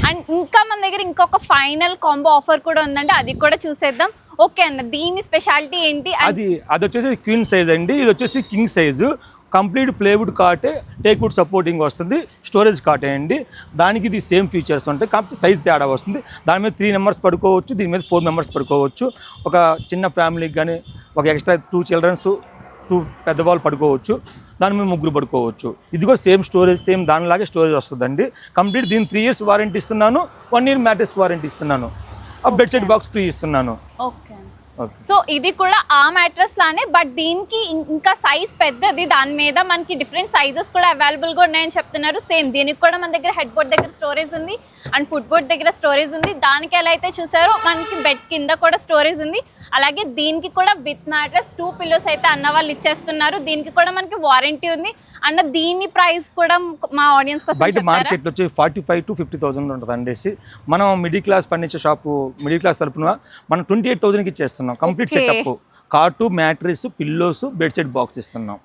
And ఇంకా మన దగ్గర ఇంకొక ఫైనల్ కాంబో ఆఫర్ కూడా ఉందండి, అది కూడా చూసేద్దాం. ఓకే అన్న, దీని స్పెషాలిటీ ఏంటి? అది వచ్చేసి క్వీన్ సైజ్ అండి, ఇది వచ్చేసి కింగ్ సైజు. కంప్లీట్ ప్లేవుడ్ కాటే, టేక్వుడ్ సపోర్టింగ్ వస్తుంది, స్టోరేజ్ కాటే అండి. దానికి ఇది సేమ్ ఫీచర్స్ ఉంటాయి, కాకపోతే సైజ్ తేడా వస్తుంది. దాని మీద 3 మెంబర్స్ పడుకోవచ్చు, దీని మీద 4 మెంబర్స్ పడుకోవచ్చు. ఒక చిన్న ఫ్యామిలీకి కానీ ఒక ఎక్స్ట్రా 2 చిల్డ్రన్స్ 2 పెద్దవాళ్ళు పడుకోవచ్చు, దాని మీద 3 పడుకోవచ్చు. ఇది కూడా సేమ్ స్టోరేజ్, సేమ్ దానిలాగే స్టోరేజ్ వస్తుందండి. కంప్లీట్ దీని 3 years వారంటీ ఇస్తున్నాను, 1 year మ్యాట్రెస్ వారంటీ ఇస్తున్నాను, ఆ బెడ్ షీట్ బాక్స్ ఫ్రీ ఇస్తున్నాను. ఓకే. సో ఇది కూడా ఆ మ్యాట్రెస్ లానే, బట్ దీనికి ఇంకా సైజ్ పెద్దది, దాని మీద మనకి డిఫరెంట్ సైజెస్ కూడా అవైలబుల్గా ఉన్నాయని చెప్తున్నారు. సేమ్ దీనికి కూడా మన దగ్గర హెడ్ బోర్డ్ దగ్గర స్టోరేజ్ ఉంది అండ్ ఫుట్ బోర్డ్ దగ్గర స్టోరేజ్ ఉంది. దానికి ఎలా అయితే చూసారో మనకి బెడ్ కింద కూడా స్టోరేజ్ ఉంది. అలాగే దీనికి కూడా విత్ మ్యాట్రెస్ 2 పిల్లోస్ అయితే అన్న వాళ్ళు ఇచ్చేస్తున్నారు. దీనికి కూడా మనకి వారంటీ ఉంది అన్న. దీని ప్రైస్ కూడా మా ఆడియన్స్ కోసం బయట మార్కెట్ వచ్చి 45,000 to 50,000 ఉంటుంది అండేసి. మనం middle class furniture shop, middle class తరపున మనం 28,000కి ఇచ్చేస్తున్నాం. కంప్లీట్ సెటప్, కాటు, mattress, pillows, bed sheet box ఇస్తున్నాం.